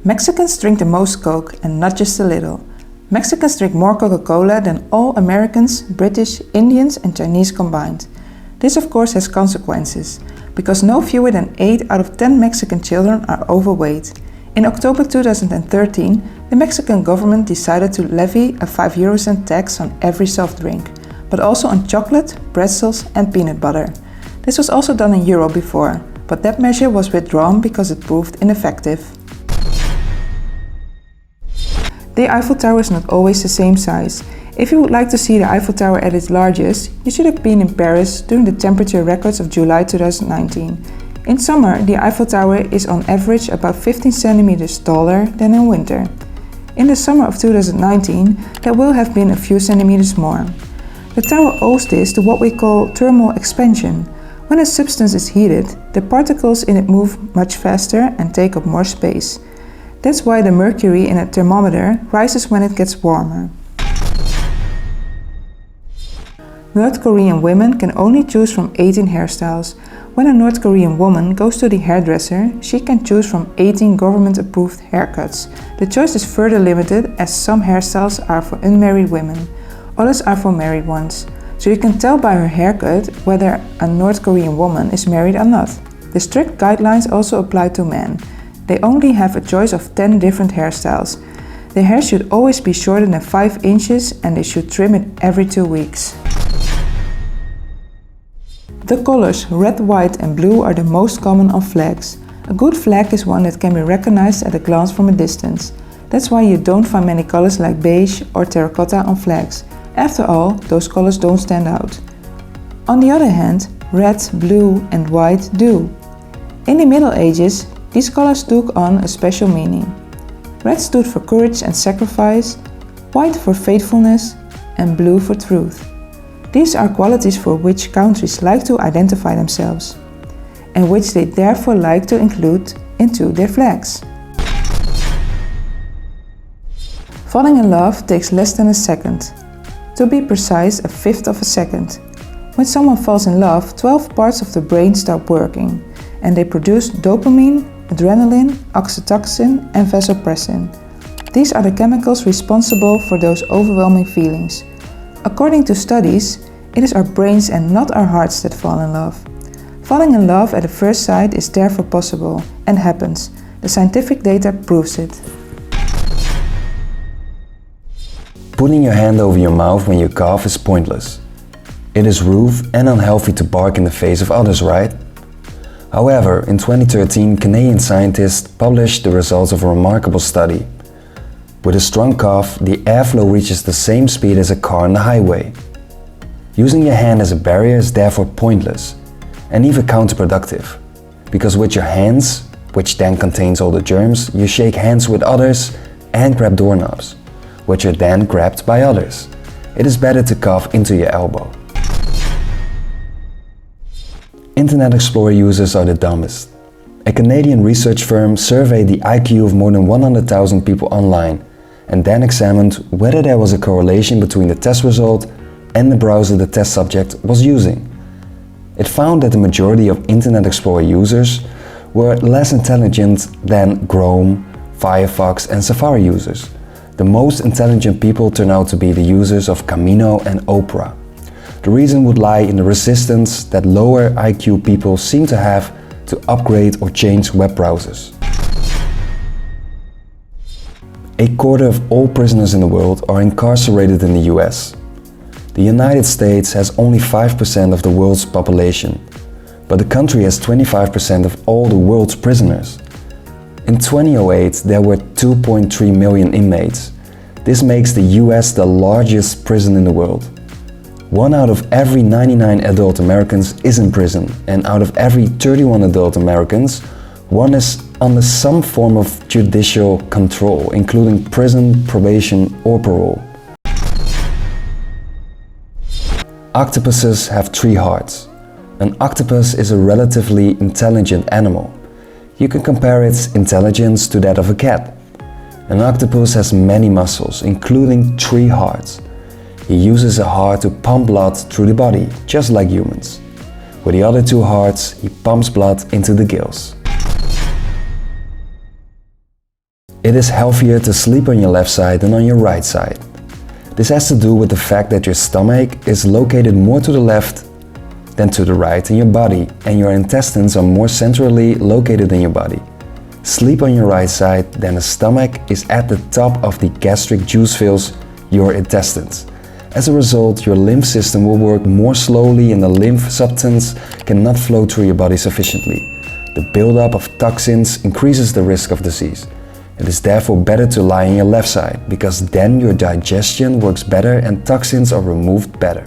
Mexicans drink the most Coke, and not just a little. Mexicans drink more Coca-Cola than all Americans, British, Indians and Chinese combined. This of course has consequences, because no fewer than 8 out of 10 Mexican children are overweight. In October 2013, the Mexican government decided to levy a 5€ tax on every soft drink, but also on chocolate, pretzels and peanut butter. This was also done in Europe before, but that measure was withdrawn because it proved ineffective. The Eiffel Tower is not always the same size. If you would like to see the Eiffel Tower at its largest, you should have been in Paris during the temperature records of July 2019. In summer, the Eiffel Tower is on average about 15 centimeters taller than in winter. In the summer of 2019, there will have been a few centimeters more. The tower owes this to what we call thermal expansion. When a substance is heated, the particles in it move much faster and take up more space. That's why the mercury in a thermometer rises when it gets warmer. North Korean women can only choose from 18 hairstyles. When a North Korean woman goes to the hairdresser, she can choose from 18 government-approved haircuts. The choice is further limited as some hairstyles are for unmarried women, others are for married ones. So you can tell by her haircut whether a North Korean woman is married or not. The strict guidelines also apply to men. They only have a choice of 10 different hairstyles. Their hair should always be shorter than 5 inches and they should trim it every 2 weeks. The colors red, white and blue are the most common on flags. A good flag is one that can be recognized at a glance from a distance. That's why you don't find many colors like beige or terracotta on flags. After all, those colors don't stand out. On the other hand, red, blue and white do. In the Middle Ages, these colors took on a special meaning. Red stood for courage and sacrifice, white for faithfulness, and blue for truth. These are qualities for which countries like to identify themselves, and which they therefore like to include into their flags. Falling in love takes less than a second. To be precise, a fifth of a second. When someone falls in love, 12 parts of the brain stop working, and they produce dopamine, adrenaline, oxytocin and vasopressin. These are the chemicals responsible for those overwhelming feelings. According to studies, it is our brains and not our hearts that fall in love. Falling in love at first sight is therefore possible and happens. The scientific data proves it. Putting your hand over your mouth when you cough is pointless. It is rude and unhealthy to bark in the face of others, right? However, in 2013, Canadian scientists published the results of a remarkable study. With a strong cough, the airflow reaches the same speed as a car on the highway. Using your hand as a barrier is therefore pointless and even counterproductive, because with your hands, which then contains all the germs, you shake hands with others and grab doorknobs, which are then grabbed by others. It is better to cough into your elbow. Internet Explorer users are the dumbest. A Canadian research firm surveyed the IQ of more than 100,000 people online and then examined whether there was a correlation between the test result and the browser the test subject was using. It found that the majority of Internet Explorer users were less intelligent than Chrome, Firefox and Safari users. The most intelligent people turn out to be the users of Camino and Opera. The reason would lie in the resistance that lower IQ people seem to have to upgrade or change web browsers. A quarter of all prisoners in the world are incarcerated in the US. The United States has only 5% of the world's population, but the country has 25% of all the world's prisoners. In 2008, there were 2.3 million inmates. This makes the US the largest prison in the world. 1 out of every 99 adult Americans is in prison, and out of every 31 adult Americans, 1 is under some form of judicial control, including prison, probation, or parole. Octopuses have 3 hearts. An octopus is a relatively intelligent animal. You can compare its intelligence to that of a cat. An octopus has many muscles, including 3 hearts. He uses a heart to pump blood through the body, just like humans. With the other 2 hearts, he pumps blood into the gills. It is healthier to sleep on your left side than on your right side. This has to do with the fact that your stomach is located more to the left than to the right in your body, and your intestines are more centrally located in your body. Sleep on your right side, then the stomach is at the top of the gastric juice fills your intestines. As a result, your lymph system will work more slowly and the lymph substance cannot flow through your body sufficiently. The buildup of toxins increases the risk of disease. It is therefore better to lie on your left side, because then your digestion works better and toxins are removed better.